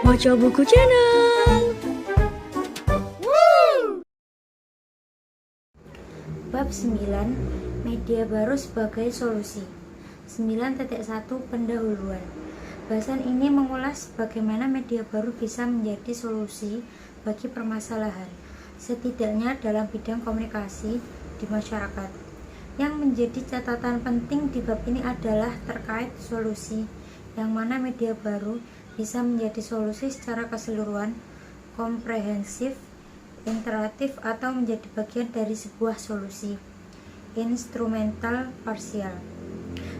Moco Buku Channel. Bab 9. Media baru sebagai solusi. 9.1 Pendahuluan. Bahasan ini mengulas bagaimana media baru bisa menjadi solusi bagi permasalahan, setidaknya dalam bidang komunikasi di masyarakat. Yang menjadi catatan penting di bab ini adalah terkait solusi, yang mana media baru bisa menjadi solusi secara keseluruhan, komprehensif, interaktif, atau menjadi bagian dari sebuah solusi instrumental parsial.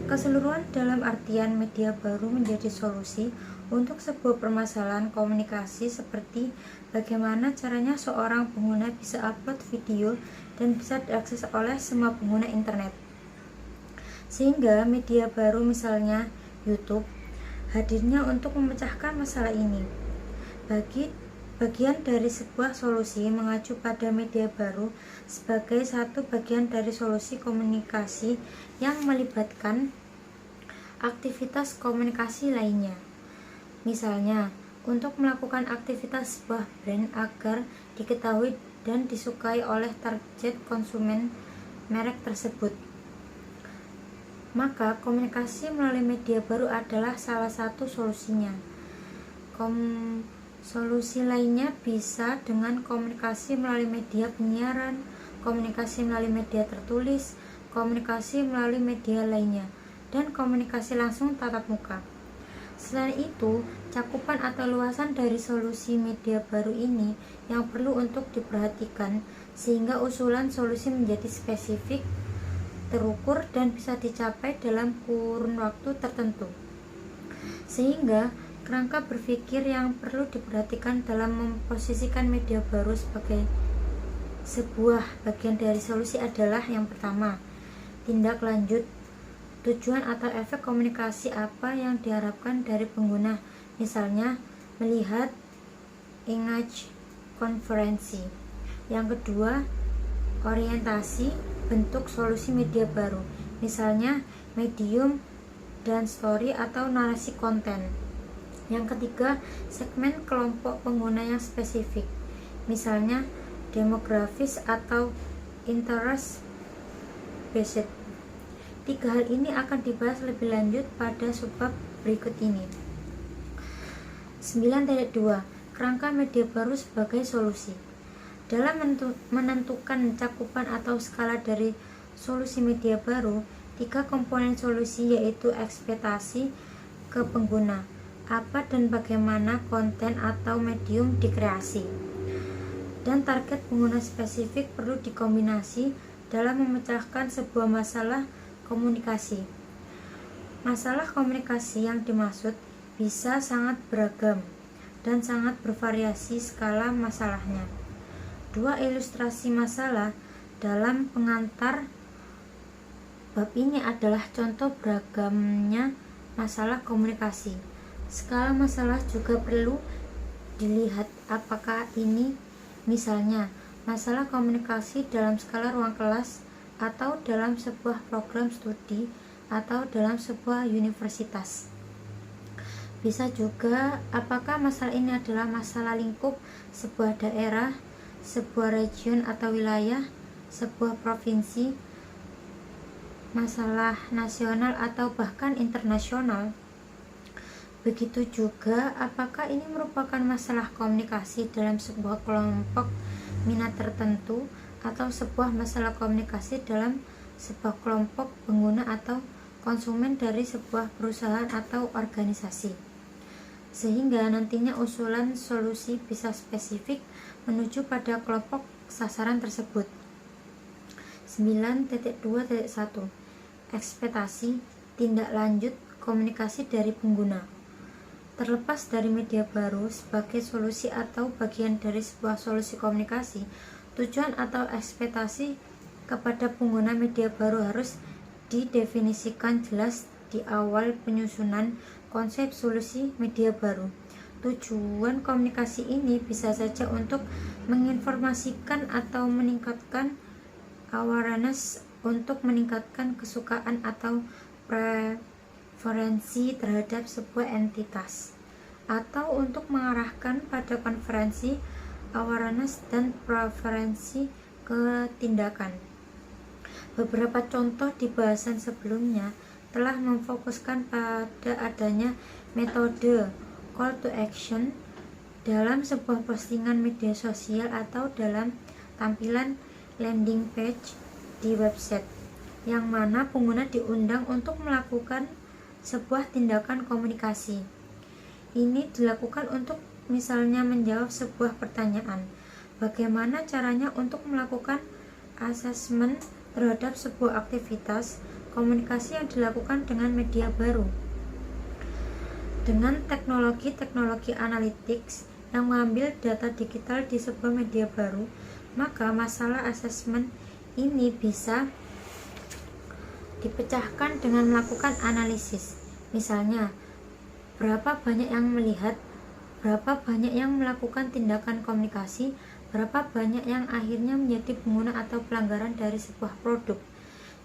Keseluruhan dalam artian media baru menjadi solusi untuk sebuah permasalahan komunikasi, seperti bagaimana caranya seorang pengguna bisa upload video dan bisa diakses oleh semua pengguna internet. Sehingga media baru, misalnya YouTube, hadirnya untuk memecahkan masalah ini. Bagian dari sebuah solusi mengacu pada media baru sebagai satu bagian dari solusi komunikasi yang melibatkan aktivitas komunikasi lainnya. Misalnya, untuk melakukan aktivitas sebuah brand agar diketahui dan disukai oleh target konsumen merek tersebut, maka komunikasi melalui media baru adalah salah satu solusinya. Solusi lainnya bisa dengan komunikasi melalui media penyiaran, komunikasi melalui media tertulis, komunikasi melalui media lainnya, dan komunikasi langsung tatap muka. Selain itu, cakupan atau luasan dari solusi media baru ini yang perlu untuk diperhatikan, sehingga usulan solusi menjadi spesifik, terukur, dan bisa dicapai dalam kurun waktu tertentu. Sehingga kerangka berpikir yang perlu diperhatikan dalam memposisikan media baru sebagai sebuah bagian dari solusi adalah: yang pertama, tindak lanjut, tujuan atau efek komunikasi apa yang diharapkan dari pengguna, misalnya melihat image konferensi. Yang kedua, orientasi, bentuk solusi media baru, misalnya medium dan story atau narasi konten. Yang ketiga, segmen kelompok pengguna yang spesifik, misalnya demografis atau interest based. Tiga hal ini akan dibahas lebih lanjut pada subbab berikut ini. 9.2 Kerangka media baru sebagai solusi. Dalam menentukan cakupan atau skala dari solusi media baru, tiga komponen solusi yaitu ekspektasi ke pengguna, apa dan bagaimana konten atau medium dikreasi, dan target pengguna spesifik perlu dikombinasi dalam memecahkan sebuah masalah komunikasi. Masalah komunikasi yang dimaksud bisa sangat beragam dan sangat bervariasi skala masalahnya. Dua ilustrasi masalah dalam pengantar bab ini adalah contoh beragamnya masalah komunikasi. Skala masalah juga perlu dilihat, apakah ini misalnya masalah komunikasi dalam skala ruang kelas, atau dalam sebuah program studi, atau dalam sebuah universitas. Bisa juga apakah masalah ini adalah masalah lingkup sebuah daerah, sebuah region atau wilayah, sebuah provinsi, masalah nasional, atau bahkan internasional. Begitu juga apakah ini merupakan masalah komunikasi dalam sebuah kelompok minat tertentu, atau sebuah masalah komunikasi dalam sebuah kelompok pengguna atau konsumen dari sebuah perusahaan atau organisasi, sehingga nantinya usulan solusi bisa spesifik menuju pada kelompok sasaran tersebut. 9.2.1 Ekspektasi, tindak lanjut, komunikasi dari pengguna. Terlepas dari media baru sebagai solusi atau bagian dari sebuah solusi komunikasi, tujuan atau ekspektasi kepada pengguna media baru harus didefinisikan jelas di awal penyusunan konsep solusi media baru. Tujuan komunikasi ini bisa saja untuk menginformasikan atau meningkatkan awareness, untuk meningkatkan kesukaan atau preferensi terhadap sebuah entitas, atau untuk mengarahkan pada konferensi, awareness, dan preferensi ke tindakan. Beberapa contoh di bahasan sebelumnya telah memfokuskan pada adanya metode call to action dalam sebuah postingan media sosial atau dalam tampilan landing page di website, yang mana pengguna diundang untuk melakukan sebuah tindakan komunikasi. Ini dilakukan untuk misalnya menjawab sebuah pertanyaan. Bagaimana caranya untuk melakukan asesmen terhadap sebuah aktivitas komunikasi yang dilakukan dengan media baru. Dengan teknologi analytics yang mengambil data digital di sebuah media baru, maka masalah asesmen ini bisa dipecahkan dengan melakukan analisis. Misalnya, berapa banyak yang melihat, berapa banyak yang melakukan tindakan komunikasi, berapa banyak yang akhirnya menjadi pengguna atau pelanggaran dari sebuah produk.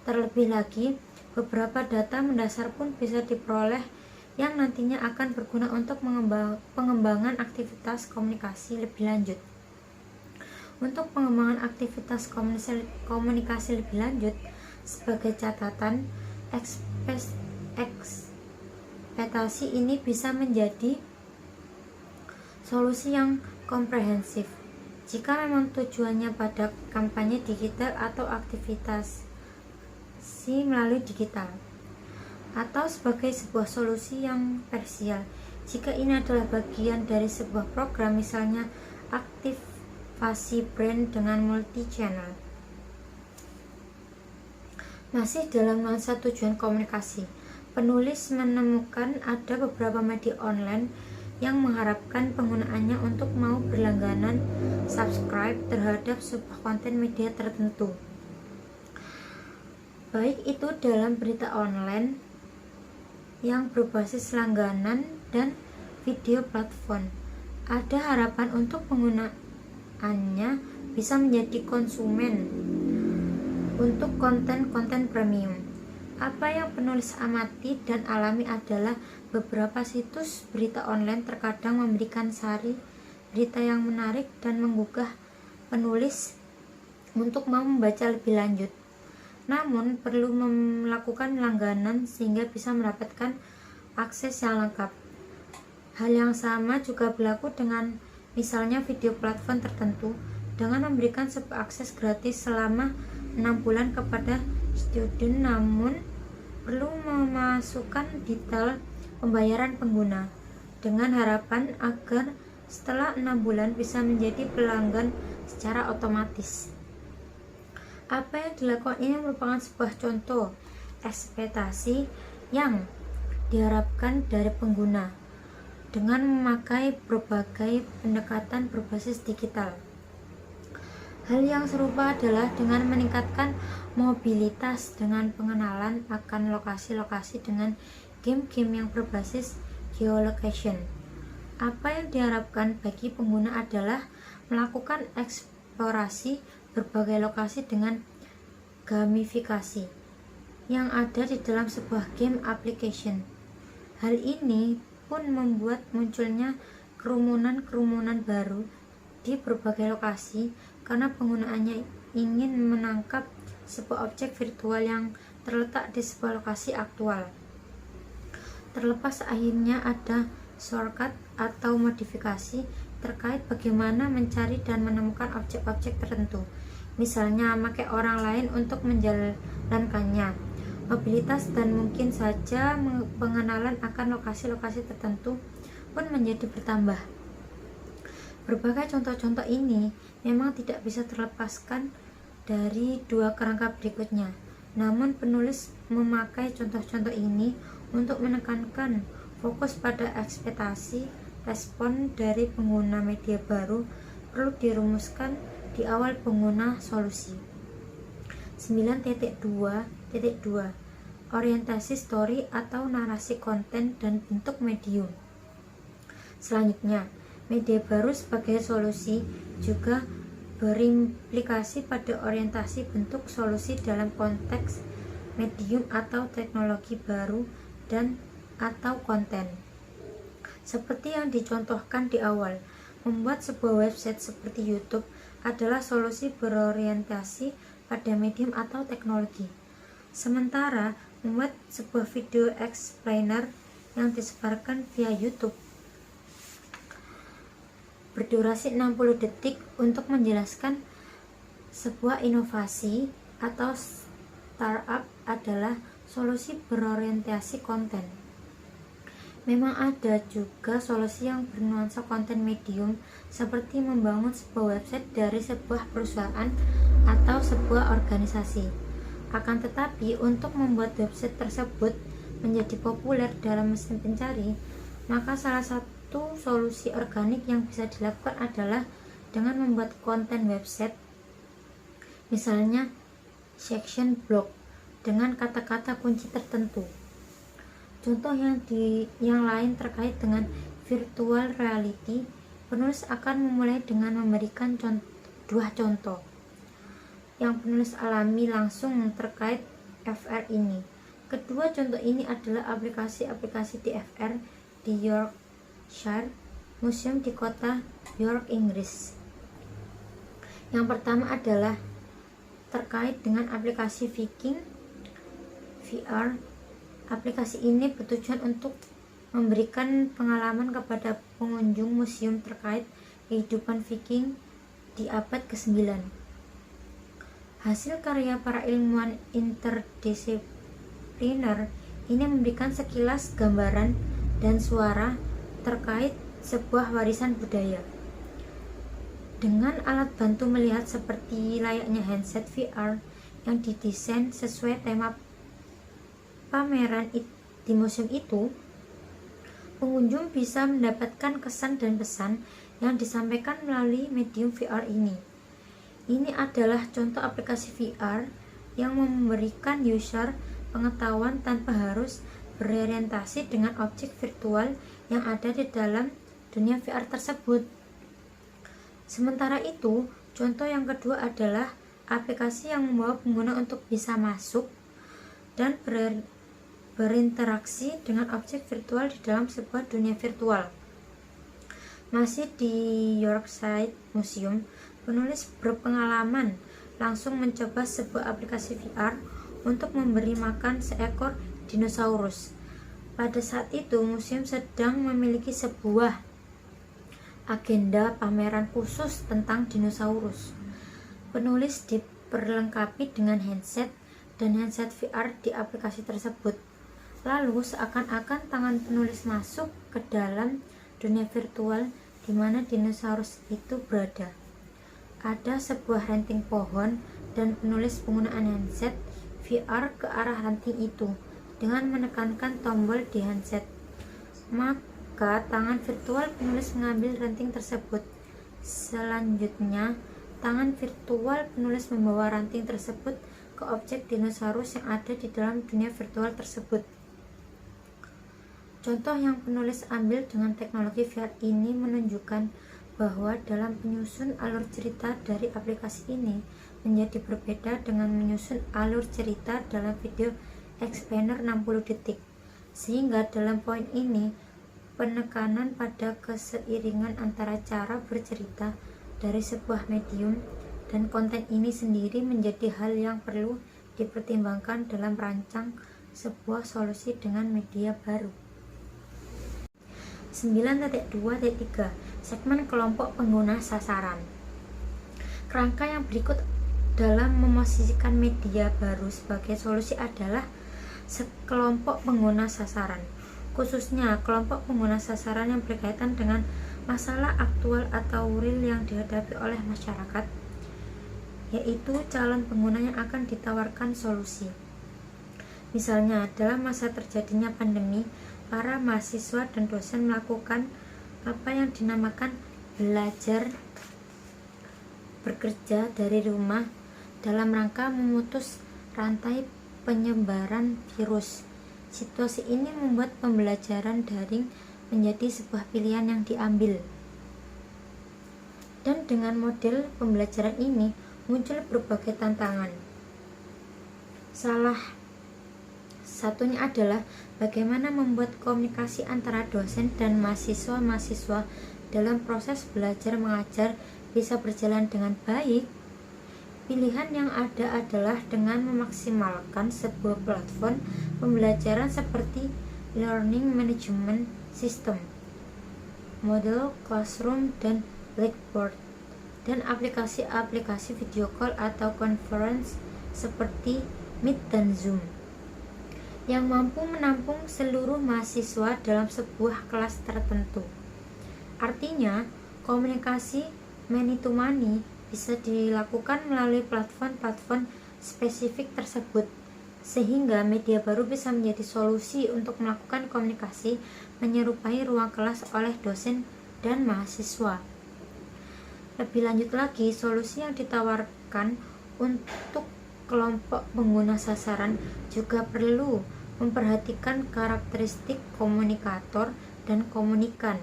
Terlebih lagi, beberapa data mendasar pun bisa diperoleh yang nantinya akan berguna untuk pengembangan aktivitas komunikasi lebih lanjut. Untuk pengembangan aktivitas komunikasi lebih lanjut, sebagai catatan, ekspektasi ini bisa menjadi solusi yang komprehensif jika memang tujuannya pada kampanye digital atau aktivitas melalui digital, atau sebagai sebuah solusi yang parsial jika ini adalah bagian dari sebuah program, misalnya aktivasi brand dengan multi channel. Masih dalam nuansa tujuan komunikasi, penulis menemukan ada beberapa media online yang mengharapkan penggunaannya untuk mau berlangganan subscribe terhadap sebuah konten media tertentu, baik itu dalam berita online yang berbasis langganan dan video platform. Ada harapan untuk penggunaannya bisa menjadi konsumen untuk konten-konten premium. Apa yang penulis amati dan alami adalah beberapa situs berita online terkadang memberikan sari berita yang menarik dan menggugah penulis untuk mau membaca lebih lanjut. Namun perlu melakukan langganan sehingga bisa mendapatkan akses yang lengkap. Hal yang sama juga berlaku dengan misalnya video platform tertentu dengan memberikan sebuah akses gratis selama 6 bulan kepada student, namun perlu memasukkan detail pembayaran pengguna dengan harapan agar setelah 6 bulan bisa menjadi pelanggan secara otomatis. Apa yang dilakukan ini merupakan sebuah contoh ekspektasi yang diharapkan dari pengguna dengan memakai berbagai pendekatan berbasis digital. Hal yang serupa adalah dengan meningkatkan mobilitas dengan pengenalan akan lokasi-lokasi dengan game-game yang berbasis geolocation. Apa yang diharapkan bagi pengguna adalah melakukan eksplorasi berbagai lokasi dengan gamifikasi yang ada di dalam sebuah game application. Hal ini pun membuat munculnya kerumunan-kerumunan baru di berbagai lokasi karena penggunaannya ingin menangkap sebuah objek virtual yang terletak di sebuah lokasi aktual. Terlepas akhirnya ada shortcut atau modifikasi terkait bagaimana mencari dan menemukan objek-objek tertentu, misalnya memakai orang lain untuk menjalankannya. Mobilitas dan mungkin saja pengenalan akan lokasi-lokasi tertentu pun menjadi bertambah. Berbagai contoh-contoh ini memang tidak bisa terlepaskan dari dua kerangka berikutnya. Namun penulis memakai contoh-contoh ini untuk menekankan fokus pada ekspektasi respon dari pengguna media baru perlu dirumuskan di awal pengguna solusi. 9.2.2 Orientasi story atau narasi konten dan bentuk medium. Selanjutnya, media baru sebagai solusi juga berimplikasi pada orientasi bentuk solusi dalam konteks medium atau teknologi baru dan atau konten. Seperti yang dicontohkan di awal, membuat sebuah website seperti YouTube adalah solusi berorientasi pada medium atau teknologi. Sementara, membuat sebuah video explainer yang disebarkan via YouTube berdurasi 60 detik untuk menjelaskan sebuah inovasi atau startup adalah solusi berorientasi konten. Memang ada juga solusi yang bernuansa konten medium, seperti membangun sebuah website dari sebuah perusahaan atau sebuah organisasi. Akan tetapi, untuk membuat website tersebut menjadi populer dalam mesin pencari, maka salah satu solusi organik yang bisa dilakukan adalah dengan membuat konten website, misalnya section blog dengan kata-kata kunci tertentu. Contoh yang lain terkait dengan virtual reality, penulis akan memulai dengan memberikan dua contoh yang penulis alami langsung terkait VR ini. Kedua contoh ini adalah aplikasi-aplikasi di VR di Yorkshire Museum di kota York, Inggris. Yang pertama adalah terkait dengan aplikasi Viking VR. Aplikasi ini bertujuan untuk memberikan pengalaman kepada pengunjung museum terkait kehidupan Viking di abad ke-9. Hasil karya para ilmuwan interdisipliner ini memberikan sekilas gambaran dan suara terkait sebuah warisan budaya. Dengan alat bantu melihat seperti layaknya handset VR yang didesain sesuai tema pameran di museum itu, pengunjung bisa mendapatkan kesan dan pesan yang disampaikan melalui medium VR ini. Ini adalah contoh aplikasi VR yang memberikan user pengetahuan tanpa harus berorientasi dengan objek virtual yang ada di dalam dunia VR tersebut. Sementara itu, contoh yang kedua adalah aplikasi yang membawa pengguna untuk bisa masuk dan berinteraksi dengan objek virtual di dalam sebuah dunia virtual. Masih di Yorkshire Museum, penulis berpengalaman langsung mencoba sebuah aplikasi VR untuk memberi makan seekor dinosaurus. Pada saat itu, museum sedang memiliki sebuah agenda pameran khusus tentang dinosaurus. Penulis diperlengkapi dengan headset dan headset VR di aplikasi tersebut. Lalu seakan-akan tangan penulis masuk ke dalam dunia virtual di mana dinosaurus itu berada. Ada sebuah ranting pohon dan penulis penggunaan headset VR ke arah ranting itu dengan menekankan tombol di handset. Maka tangan virtual penulis mengambil ranting tersebut. Selanjutnya, tangan virtual penulis membawa ranting tersebut ke objek dinosaurus yang ada di dalam dunia virtual tersebut. Contoh yang penulis ambil dengan teknologi VR ini menunjukkan bahwa dalam penyusun alur cerita dari aplikasi ini menjadi berbeda dengan menyusun alur cerita dalam video explainer 60 detik. Sehingga dalam poin ini, penekanan pada keseiringan antara cara bercerita dari sebuah medium dan konten ini sendiri menjadi hal yang perlu dipertimbangkan dalam merancang sebuah solusi dengan media baru. 9.2.3 Segmen kelompok pengguna sasaran. Kerangka yang berikut dalam memosisikan media baru sebagai solusi adalah kelompok pengguna sasaran, khususnya kelompok pengguna sasaran yang berkaitan dengan masalah aktual atau real yang dihadapi oleh masyarakat, yaitu calon pengguna yang akan ditawarkan solusi. Misalnya, dalam masa terjadinya pandemi, para mahasiswa dan dosen melakukan apa yang dinamakan belajar bekerja dari rumah dalam rangka memutus rantai penyebaran virus. Situasi ini membuat pembelajaran daring menjadi sebuah pilihan yang diambil. Dan dengan model pembelajaran ini muncul berbagai tantangan. Salah satunya adalah bagaimana membuat komunikasi antara dosen dan mahasiswa-mahasiswa dalam proses belajar mengajar bisa berjalan dengan baik. Pilihan yang ada adalah dengan memaksimalkan sebuah platform pembelajaran seperti Learning Management System, Moodle, Classroom, dan Blackboard, dan aplikasi-aplikasi video call atau conference seperti Meet dan Zoom yang mampu menampung seluruh mahasiswa dalam sebuah kelas tertentu. Artinya, komunikasi many to many bisa dilakukan melalui platform-platform spesifik tersebut, sehingga media baru bisa menjadi solusi untuk melakukan komunikasi menyerupai ruang kelas oleh dosen dan mahasiswa. Lebih lanjut lagi, solusi yang ditawarkan untuk kelompok pengguna sasaran juga perlu memperhatikan karakteristik komunikator dan komunikan.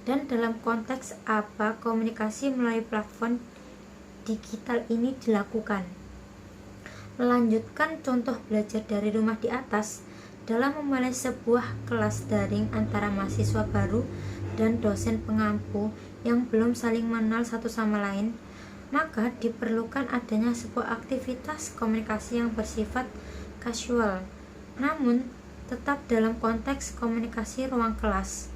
Dan dalam konteks apa komunikasi melalui platform digital ini dilakukan. Melanjutkan contoh belajar dari rumah di atas, dalam memulai sebuah kelas daring antara mahasiswa baru dan dosen pengampu yang belum saling mengenal satu sama lain, maka diperlukan adanya sebuah aktivitas komunikasi yang bersifat kasual, namun tetap dalam konteks komunikasi ruang kelas.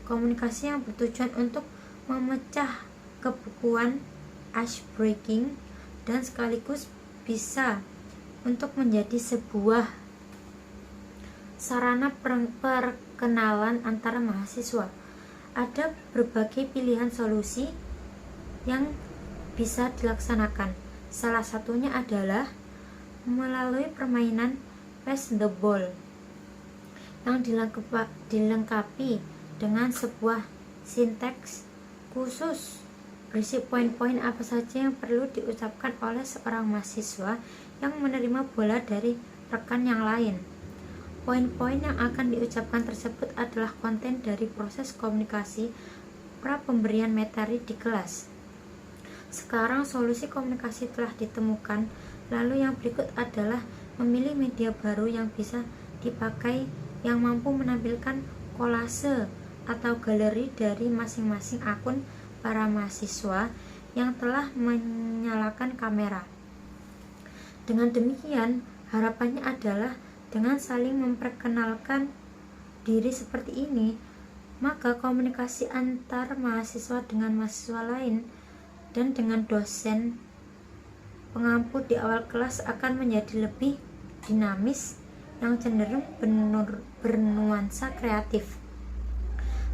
Komunikasi yang bertujuan untuk memecah kebukuan, ice breaking, dan sekaligus bisa untuk menjadi sebuah sarana perkenalan antara mahasiswa. Ada berbagai pilihan solusi yang bisa dilaksanakan. Salah satunya adalah melalui permainan Pass the Ball yang dilengkapi dengan sebuah sinteks khusus berisi poin-poin apa saja yang perlu diucapkan oleh seorang mahasiswa yang menerima bola dari rekan yang lain. Poin-poin yang akan diucapkan tersebut adalah konten dari proses komunikasi pra pemberian materi di kelas. Sekarang solusi komunikasi telah ditemukan, lalu yang berikut adalah memilih media baru yang bisa dipakai yang mampu menampilkan kolase atau galeri dari masing-masing akun para mahasiswa yang telah menyalakan kamera. Dengan demikian, harapannya adalah dengan saling memperkenalkan diri seperti ini, maka komunikasi antar mahasiswa dengan mahasiswa lain dan dengan dosen pengampu di awal kelas akan menjadi lebih dinamis yang cenderung bernuansa kreatif.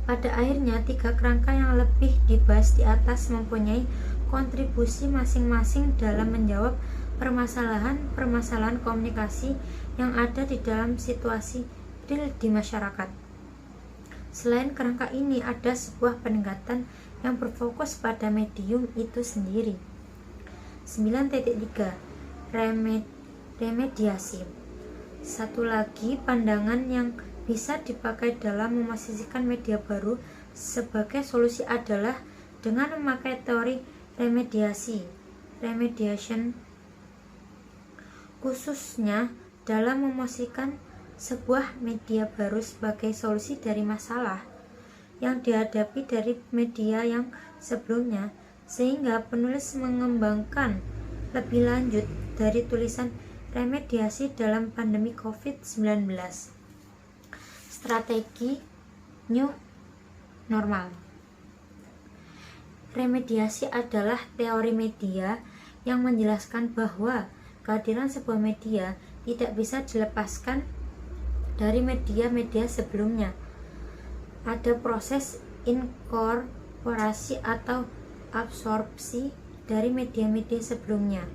Pada akhirnya, tiga kerangka yang lebih dibahas di atas mempunyai kontribusi masing-masing dalam menjawab permasalahan komunikasi yang ada di dalam situasi real di masyarakat. Selain kerangka ini, ada sebuah pendekatan yang berfokus pada medium itu sendiri. 9.3 Remediasi. Satu lagi pandangan yang bisa dipakai dalam memposisikan media baru sebagai solusi adalah dengan memakai teori remediation, khususnya dalam memposisikan sebuah media baru sebagai solusi dari masalah yang dihadapi dari media yang sebelumnya, sehingga penulis mengembangkan lebih lanjut dari tulisan remediasi dalam pandemi COVID-19. Strategi New Normal. Remediasi adalah teori media yang menjelaskan bahwa kehadiran sebuah media tidak bisa dilepaskan dari media-media sebelumnya. Ada proses inkorporasi atau absorpsi dari media-media sebelumnya.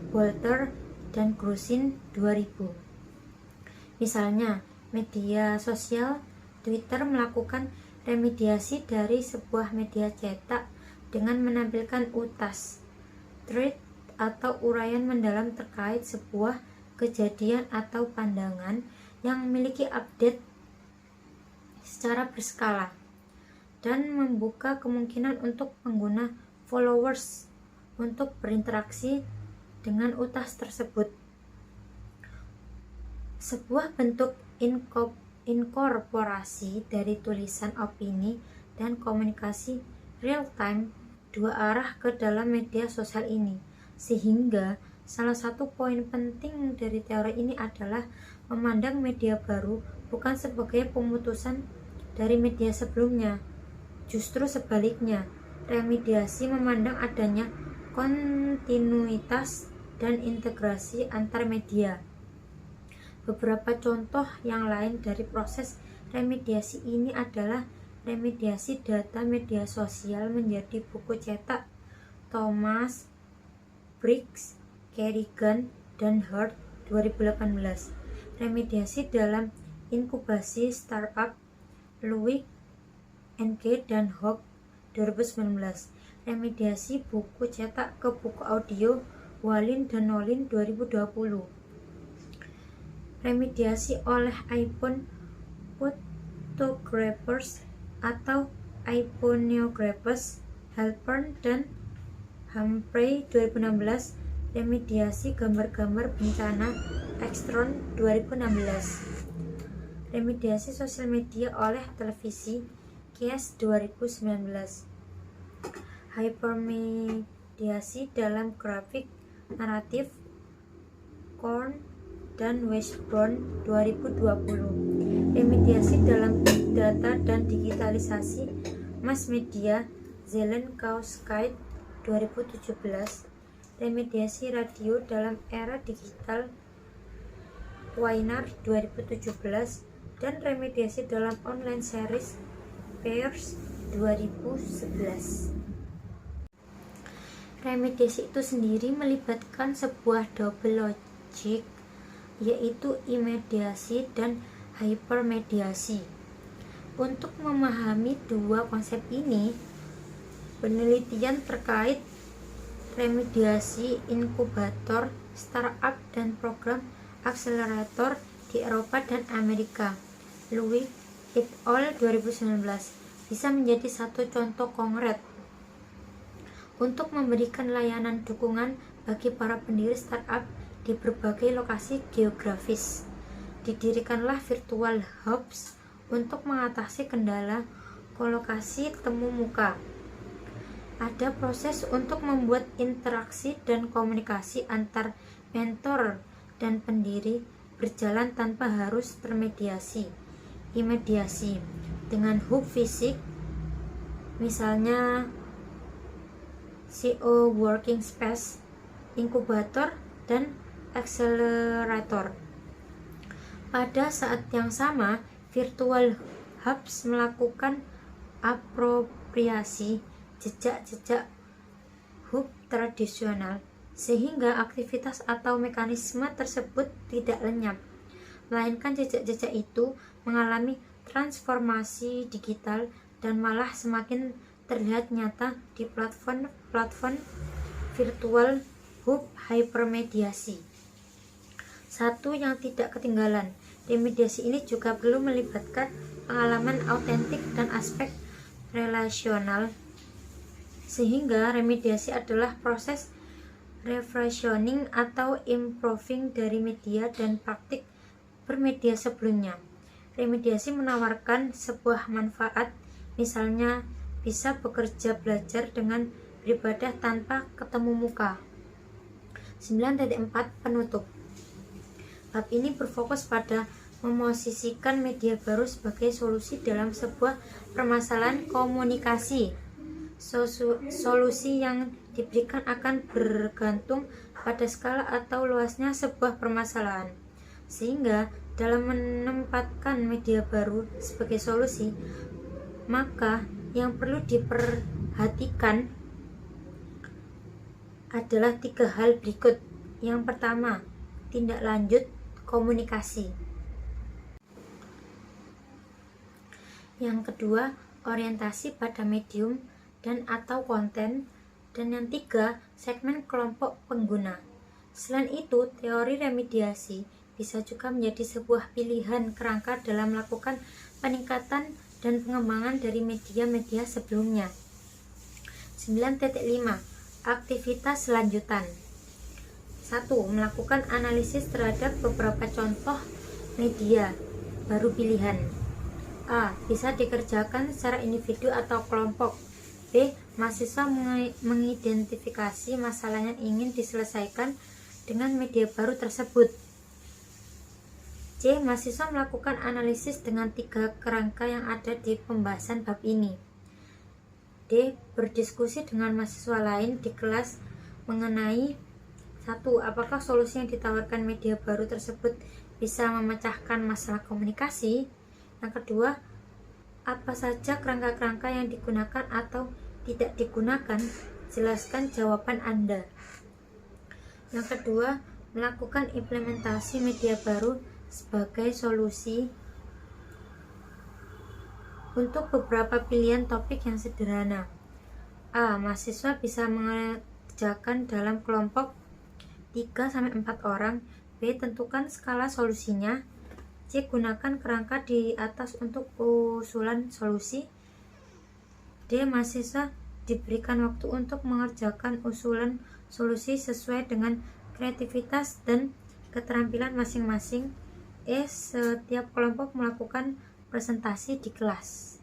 Walter dan Grusin 2000. Misalnya, media sosial Twitter melakukan remediasi dari sebuah media cetak dengan menampilkan utas, thread atau uraian mendalam terkait sebuah kejadian atau pandangan yang memiliki update secara berskala dan membuka kemungkinan untuk pengguna followers untuk berinteraksi dengan utas tersebut. sebuah bentuk inkorporasi dari tulisan opini dan komunikasi real-time dua arah ke dalam media sosial ini. Sehingga salah satu poin penting dari teori ini adalah memandang media baru bukan sebagai pemutusan dari media sebelumnya. Justru sebaliknya, remediasi memandang adanya kontinuitas dan integrasi antar media. Beberapa contoh yang lain dari proses remediasi ini adalah remediasi data media sosial menjadi buku cetak Thomas Briggs, Kerrigan, dan Hart 2018. Remediasi dalam inkubasi startup Louis N.K. dan Hogg 2019. Remediasi buku cetak ke buku audio Wallin dan Nolin 2020. Remediasi oleh iPhone Photographers atau iPhoneographers Halpern dan Humphrey 2016. Remediasi gambar-gambar bencana Extron 2016. Remediasi sosial media oleh televisi Kies 2019. Hypermediasi dalam grafik naratif Korn dan Washburn 2020. Remediasi dalam big data dan digitalisasi mass media Zellenkowski 2017. Remediasi radio dalam era digital Weiner 2017 dan remediasi dalam online series Peers 2011. Remediasi itu sendiri melibatkan sebuah double logic, yaitu imediasi dan hypermediasi. Untuk memahami dua konsep ini, penelitian terkait remediasi inkubator, startup, dan program akselerator di Eropa dan Amerika, Louis et al. 2019, bisa menjadi satu contoh konkret untuk memberikan layanan dukungan bagi para pendiri startup di berbagai lokasi geografis. Didirikanlah virtual hubs untuk mengatasi kendala kolokasi temu muka. Ada proses untuk membuat interaksi dan komunikasi antar mentor dan pendiri berjalan tanpa harus termediasi. Imediasi dengan hub fisik, misalnya CO Working Space, inkubator, dan accelerator. Pada saat yang sama, virtual hubs melakukan apropriasi jejak-jejak hub tradisional, sehingga aktivitas atau mekanisme tersebut tidak lenyap, melainkan jejak-jejak itu mengalami transformasi digital dan malah semakin terlihat nyata di platform virtual hub hypermediasi. Satu yang tidak ketinggalan, remediasi ini juga perlu melibatkan pengalaman autentik dan aspek relasional, sehingga remediasi adalah proses refreshioning atau improving dari media dan praktik bermedia sebelumnya. Remediasi menawarkan sebuah manfaat, misalnya bisa bekerja belajar dengan beribadah tanpa ketemu muka. 9.4 Penutup. Bab ini berfokus pada memosisikan media baru sebagai solusi dalam sebuah permasalahan komunikasi. Solusi yang diberikan akan bergantung pada skala atau luasnya sebuah permasalahan. Sehingga dalam menempatkan media baru sebagai solusi, maka yang perlu diperhatikan adalah 3 hal berikut. Yang pertama, tindak lanjut komunikasi. Yang kedua, orientasi pada medium dan atau konten. Dan yang tiga, segmen kelompok pengguna. Selain itu, teori remediasi bisa juga menjadi sebuah pilihan kerangka dalam melakukan peningkatan dan pengembangan dari media-media sebelumnya. 9.5 Aktivitas lanjutan. 1. Melakukan analisis terhadap beberapa contoh media baru pilihan. A. Bisa dikerjakan secara individu atau kelompok. B. Mahasiswa mengidentifikasi masalah yang ingin diselesaikan dengan media baru tersebut. C. Mahasiswa melakukan analisis dengan 3 kerangka yang ada di pembahasan bab ini. D. Berdiskusi dengan mahasiswa lain di kelas mengenai 1. Apakah solusi yang ditawarkan media baru tersebut bisa memecahkan masalah komunikasi? Yang kedua, apa saja kerangka-kerangka yang digunakan atau tidak digunakan? Jelaskan jawaban Anda. Yang kedua, melakukan implementasi media baru sebagai solusi untuk beberapa pilihan topik yang sederhana. A. Mahasiswa bisa mengerjakan dalam kelompok 3-4 orang. B. Tentukan skala solusinya. C. Gunakan kerangka di atas untuk usulan solusi. D. Mahasiswa diberikan waktu untuk mengerjakan usulan solusi sesuai dengan kreativitas dan keterampilan masing-masing. E. Setiap kelompok melakukan presentasi di kelas.